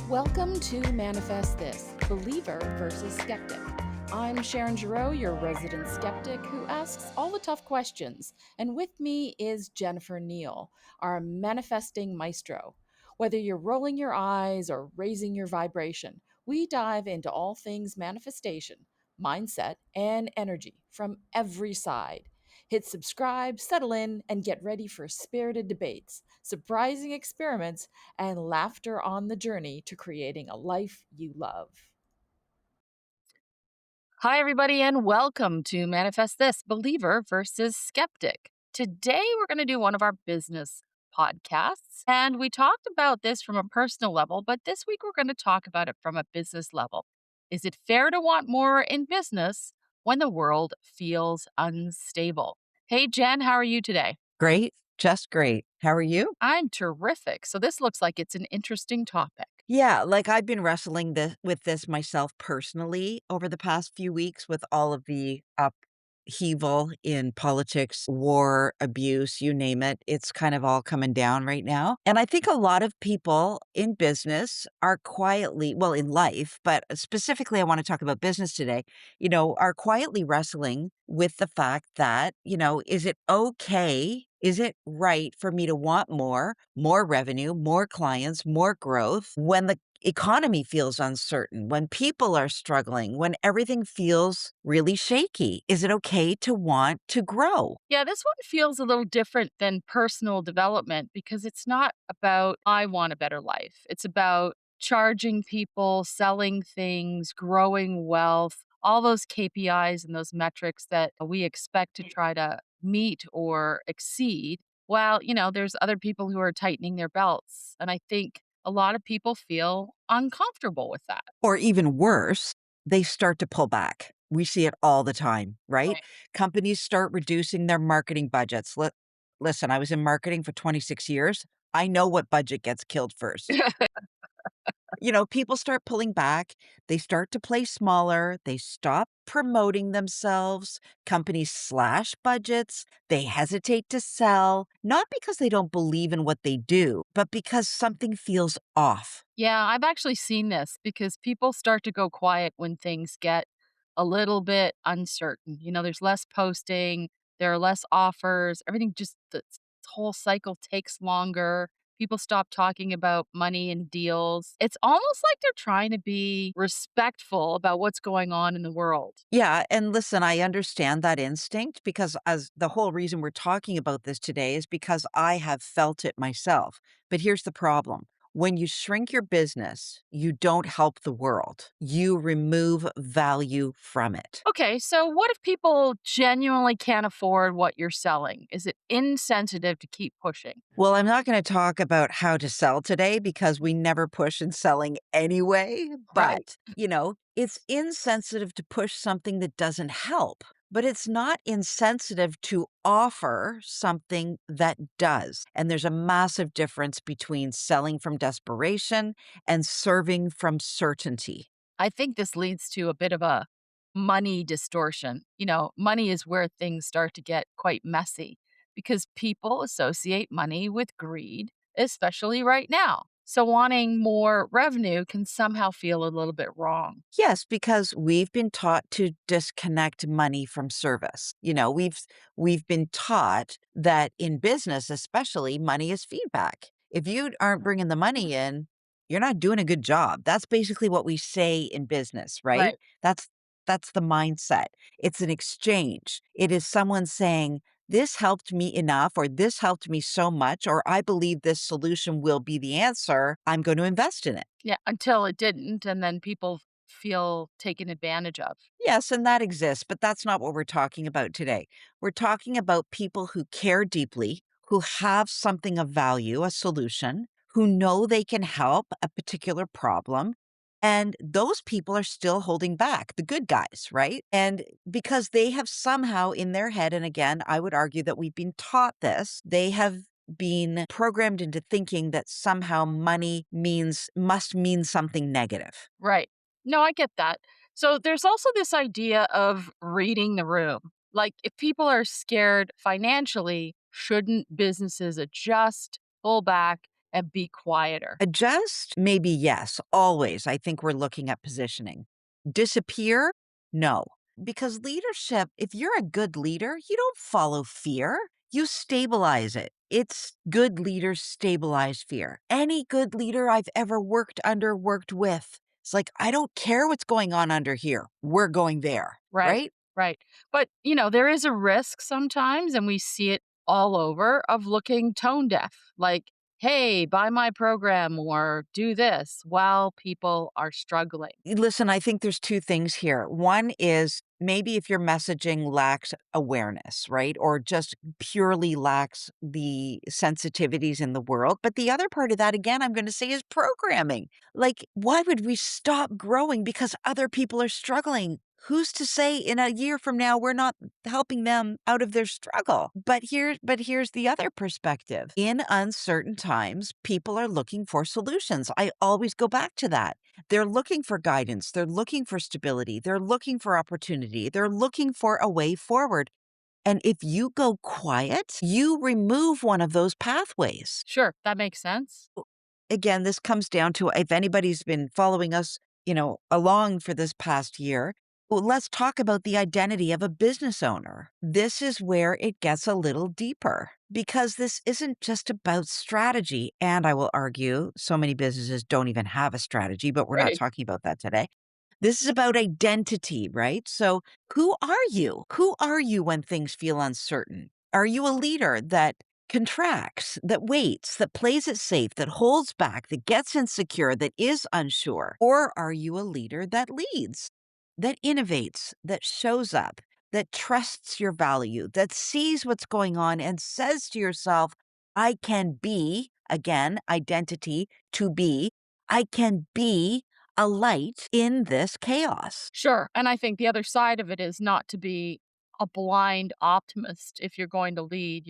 Welcome to Manifest This, Believer versus Skeptic. I'm Sharon Giroux, your resident skeptic who asks all the tough questions. And with me is Jennifer Neal, our manifesting maestro. Whether you're rolling your eyes or raising your vibration, we dive into all things manifestation, mindset, and energy from every side. Hit subscribe, settle in, and get ready for spirited debates, surprising experiments, and laughter on the journey to creating a life you love. Hi, everybody, and welcome to Manifest This Believer versus Skeptic. Today, we're going to do one of our business podcasts. And we talked about this from a personal level, but this week we're going to talk about it from a business level. Is it fair to want more in business when the world feels unstable? Hey, Jen, how are you today? Great, just great. How are you? I'm terrific. So, this looks like it's an interesting topic. Yeah, like I've been wrestling with this myself personally over the past few weeks with all of the upheaval in politics, war, abuse, you name it. It's kind of all coming down right now. And I think a lot of people in business are quietly, well, in life, but specifically, I want to talk about business today, are quietly wrestling with the fact that, is it okay? Is it right for me to want more revenue, more clients, more growth when the economy feels uncertain, when people are struggling, when everything feels really shaky? Is it okay to want to grow? Yeah, this one feels a little different than personal development because it's not about, I want a better life. It's about charging people, selling things, growing wealth, all those KPIs and those metrics that we expect to try to meet or exceed. While, there's other people who are tightening their belts. And I think a lot of people feel uncomfortable with that. Or even worse, they start to pull back. We see it all the time, right? Right. Companies start reducing their marketing budgets. Listen, I was in marketing for 26 years. I know what budget gets killed first. People start pulling back. They start to play smaller. They stop promoting themselves. Companies slash budgets. They hesitate to sell, not because they don't believe in what they do, but because something feels off. Yeah, I've actually seen this because people start to go quiet when things get a little bit uncertain. There's less posting, there are less offers, everything just the whole cycle takes longer. People stop talking about money and deals. It's almost like they're trying to be respectful about what's going on in the world. Yeah, and listen, I understand that instinct because as the whole reason we're talking about this today is because I have felt it myself. But here's the problem. When you shrink your business, you don't help the world. You remove value from it. Okay, so what if people genuinely can't afford what you're selling? Is it insensitive to keep pushing? Well, I'm not going to talk about how to sell today because we never push in selling anyway. Right. But, it's insensitive to push something that doesn't help, but it's not insensitive to offer something that does. And there's a massive difference between selling from desperation and serving from certainty. I think this leads to a bit of a money distortion. Money is where things start to get quite messy because people associate money with greed, especially right now. So wanting more revenue can somehow feel a little bit wrong. Yes, because we've been taught to disconnect money from service. We've been taught that in business, especially, money is feedback. If you aren't bringing the money in, you're not doing a good job. That's basically what we say in business, right? Right. That's the mindset. It's an exchange. It is someone saying, this helped me enough, or this helped me so much, or I believe this solution will be the answer. I'm going to invest in it. Yeah, until it didn't. And then people feel taken advantage of. Yes, and that exists, but that's not what we're talking about today. We're talking about people who care deeply, who have something of value, a solution, who know they can help a particular problem. And those people are still holding back, the good guys, right? And because they have somehow in their head, and again, I would argue that we've been taught this, they have been programmed into thinking that somehow money must mean something negative. Right. No, I get that. So there's also this idea of reading the room. Like, if people are scared financially, shouldn't businesses adjust, pull back, and be quieter? Adjust? Maybe yes. Always. I think we're looking at positioning. Disappear? No. Because leadership, if you're a good leader, you don't follow fear, you stabilize it. It's good leaders stabilize fear. Any good leader I've ever worked under, worked with, it's like, I don't care what's going on under here. We're going there, Right, right? right. But, there is a risk sometimes, and we see it all over, of looking tone deaf. Like, hey, buy my program or do this while people are struggling. Listen, I think there's 2 things here. One is maybe if your messaging lacks awareness, right? Or just purely lacks the sensitivities in the world. But the other part of that, again, I'm gonna say is programming. Like, why would we stop growing because other people are struggling? Who's to say in a year from now we're not helping them out of their struggle? But here's the other perspective. In uncertain times, people are looking for solutions. I always go back to that. They're looking for guidance. They're looking for stability. They're looking for opportunity. They're looking for a way forward. And if you go quiet, you remove one of those pathways. Sure, that makes sense. Again, this comes down to if anybody's been following us, along for this past year, well, let's talk about the identity of a business owner. This is where it gets a little deeper because this isn't just about strategy. And I will argue so many businesses don't even have a strategy, but we're not Right. talking about that today. This is about identity, right? So, who are you? Who are you when things feel uncertain? Are you a leader that contracts, that waits, that plays it safe, that holds back, that gets insecure, that is unsure? Or are you a leader that leads, that innovates, that shows up, that trusts your value, that sees what's going on and says to yourself, I can be, again, identity to be, I can be a light in this chaos. Sure. And I think the other side of it is not to be a blind optimist. If you're going to lead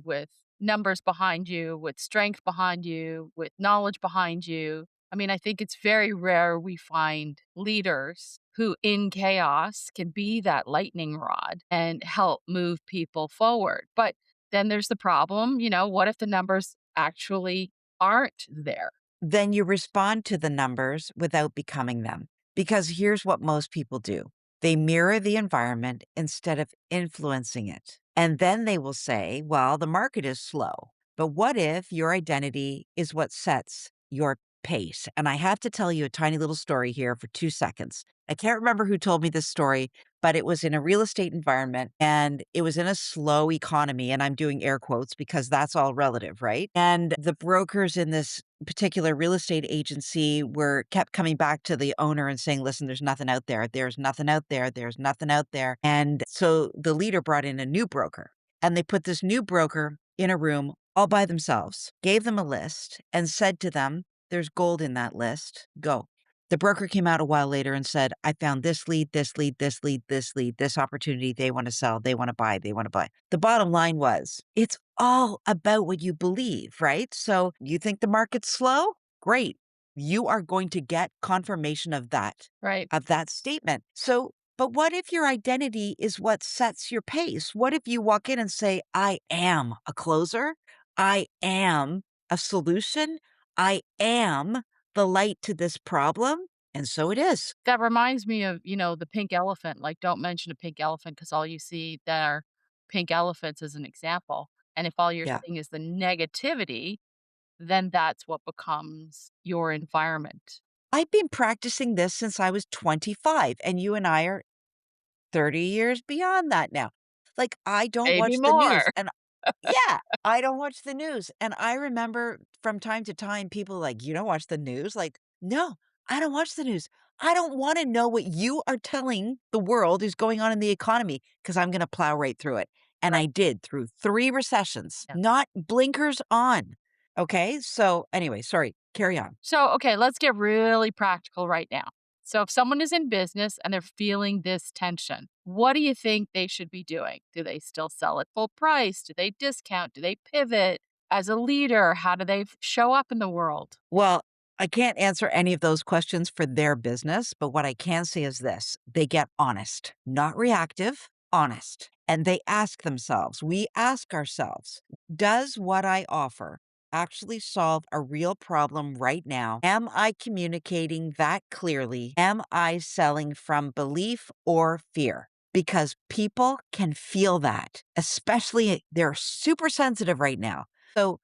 with numbers behind you, with strength behind you, with knowledge behind you. I mean, I think it's very rare we find leaders who, in chaos, can be that lightning rod and help move people forward. But then there's the problem, what if the numbers actually aren't there? Then you respond to the numbers without becoming them. Because here's what most people do, they mirror the environment instead of influencing it. And then they will say, well, the market is slow. But what if your identity is what sets your pace? And I have to tell you a tiny little story here for 2 seconds. I can't remember who told me this story, but it was in a real estate environment and it was in a slow economy. And I'm doing air quotes because that's all relative, right? And the brokers in this particular real estate agency were kept coming back to the owner and saying, listen, there's nothing out there. There's nothing out there. There's nothing out there. And so the leader brought in a new broker and they put this new broker in a room all by themselves, gave them a list and said to them, there's gold in that list. Go. The broker came out a while later and said, I found this lead, this lead, this lead, this lead, this opportunity. They want to sell, they want to buy, they want to buy. The bottom line was, it's all about what you believe, right? So you think the market's slow? Great. You are going to get confirmation Right. of that statement. So, but what if your identity is what sets your pace? What if you walk in and say, I am a closer? I am a solution? I am the light to this problem? And so it is. That reminds me of, the pink elephant, like, don't mention a pink elephant because all you see there are pink elephants as an example, and if all you're Yeah. seeing is the negativity, then that's what becomes your environment. I've been practicing this since I was 25, and you and I are 30 years beyond that now. Like, I don't Maybe watch the more. news, and yeah, I don't watch the news, and I remember from time to time, people like, "You don't watch the news?" Like, "No, I don't watch the news. I don't wanna know what you are telling the world is going on in the economy because 'cause I'm gonna plow right through it." And I Right, did through 3 recessions, yeah. not blinkers on, okay? So, anyway, sorry, carry on. So, okay, let's get really practical right now. So, if someone is in business and they're feeling this tension, what do you think they should be doing? Do they still sell at full price? Do they discount? Do they pivot? As a leader, how do they show up in the world? Well, I can't answer any of those questions for their business, but what I can say is this, they get honest, not reactive, honest. And they ask themselves, we ask ourselves, does what I offer actually solve a real problem right now? Am I communicating that clearly? Am I selling from belief or fear? Because people can feel that, especially they're super sensitive right now. So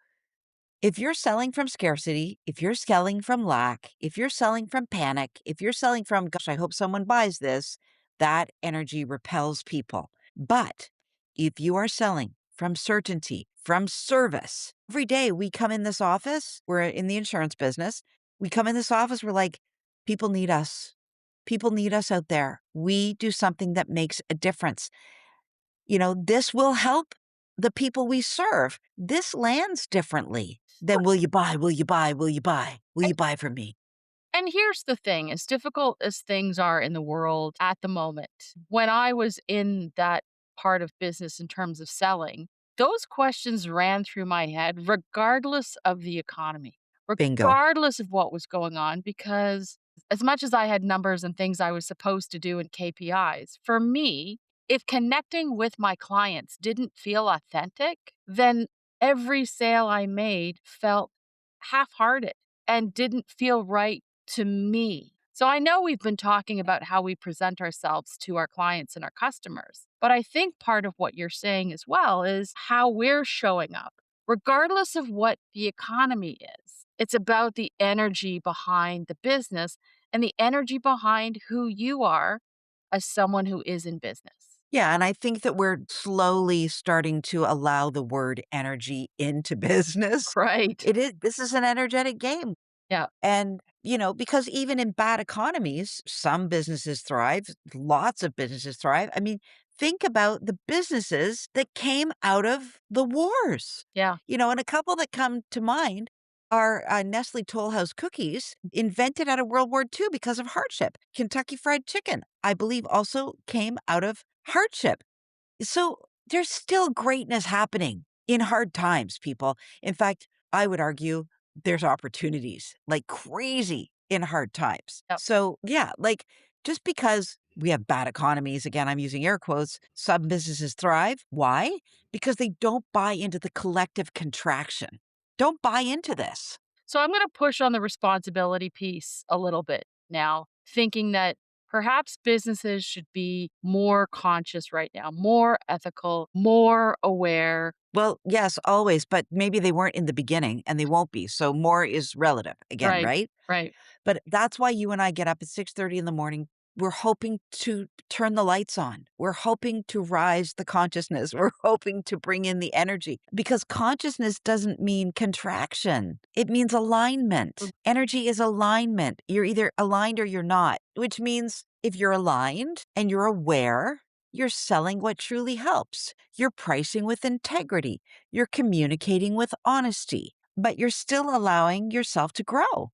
if you're selling from scarcity, if you're selling from lack, if you're selling from panic, if you're selling from, gosh, I hope someone buys this, that energy repels people. But if you are selling from certainty, from service, every day we come in this office, we're in the insurance business. We come in this office, we're like, people need us. People need us out there. We do something that makes a difference. This will help the people we serve. This lands differently than will you buy? Will you buy? Will you buy? Will you buy from me? And here's the thing, as difficult as things are in the world at the moment, when I was in that part of business in terms of selling, those questions ran through my head regardless of the economy, Bingo. regardless of what was going on, because as much as I had numbers and things I was supposed to do and KPIs, for me, if connecting with my clients didn't feel authentic, then every sale I made felt half hearted and didn't feel right to me. So I know we've been talking about how we present ourselves to our clients and our customers, but I think part of what you're saying as well is how we're showing up, regardless of what the economy is. It's about the energy behind the business and the energy behind who you are as someone who is in business. Yeah, and I think that we're slowly starting to allow the word energy into business. Right. This is an energetic game. Yeah. And, because even in bad economies, some businesses thrive, lots of businesses thrive. I mean, think about the businesses that came out of the wars. Yeah. And a couple that come to mind are Nestle Toll House cookies, invented out of World War II because of hardship. Kentucky Fried Chicken, I believe, also came out of hardship. So there's still greatness happening in hard times, people. In fact, I would argue there's opportunities like crazy in hard times. Yep. So, yeah, like just because we have bad economies, again, I'm using air quotes, some businesses thrive. Why? Because they don't buy into the collective contraction. Don't buy into this. So I'm going to push on the responsibility piece a little bit now, thinking that perhaps businesses should be more conscious right now, more ethical, more aware. Well, yes, always, but maybe they weren't in the beginning and they won't be. So more is relative again, Right. right? Right. But that's why you and I get up at 6:30 in the morning. We're hoping to turn the lights on. We're hoping to rise the consciousness. We're hoping to bring in the energy because consciousness doesn't mean contraction. It means alignment. Energy is alignment. You're either aligned or you're not, which means if you're aligned and you're aware, you're selling what truly helps. You're pricing with integrity. You're communicating with honesty, but you're still allowing yourself to grow.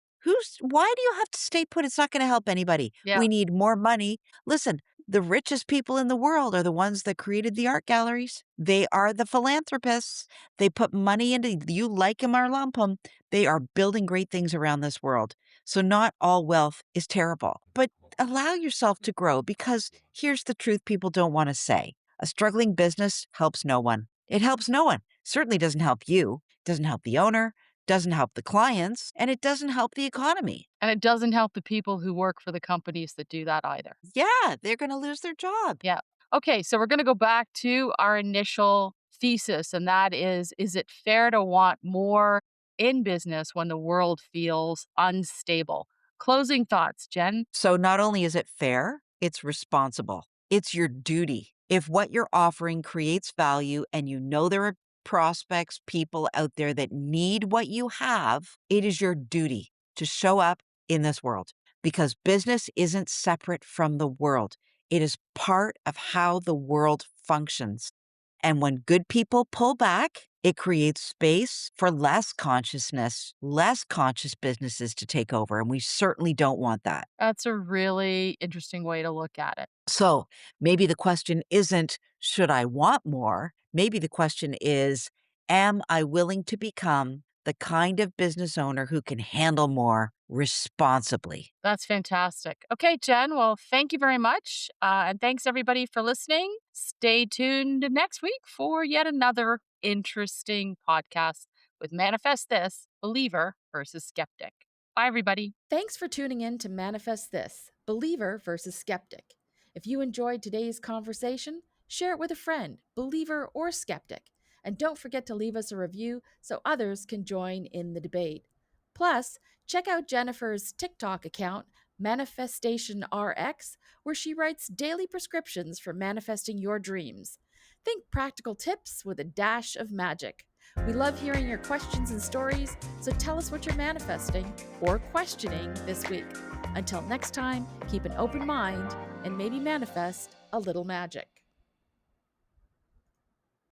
Why do you have to stay put? It's not going to help anybody. Yeah. We need more money. Listen, the richest people in the world are the ones that created the art galleries. They are the philanthropists. They put money into you like them or lump them. They are building great things around this world. So not all wealth is terrible, but allow yourself to grow because here's the truth people don't want to say. A struggling business helps no one. It helps no one. Certainly doesn't help you. Doesn't help the owner, doesn't help the clients, and it doesn't help the economy. And it doesn't help the people who work for the companies that do that either. Yeah, they're going to lose their job. Yeah. Okay. So we're going to go back to our initial thesis, and that is it fair to want more in business when the world feels unstable? Closing thoughts, Jen. So not only is it fair, it's responsible. It's your duty. If what you're offering creates value and you know there are prospects, people out there that need what you have, it is your duty to show up in this world because business isn't separate from the world. It is part of how the world functions. And when good people pull back, it creates space for less consciousness, less conscious businesses to take over. And we certainly don't want that. That's a really interesting way to look at it. So maybe the question isn't, should I want more? Maybe the question is, am I willing to become the kind of business owner who can handle more responsibly? That's fantastic. Okay, Jen. Well, thank you very much. And thanks everybody for listening. Stay tuned next week for yet another interesting podcast with Manifest This, Believer versus Skeptic. Bye, everybody. Thanks for tuning in to Manifest This, Believer versus Skeptic. If you enjoyed today's conversation, share it with a friend, believer or skeptic. And don't forget to leave us a review so others can join in the debate. Plus, check out Jennifer's TikTok account, Manifestation RX, where she writes daily prescriptions for manifesting your dreams. Think practical tips with a dash of magic. We love hearing your questions and stories, so tell us what you're manifesting or questioning this week. Until next time, keep an open mind and maybe manifest a little magic.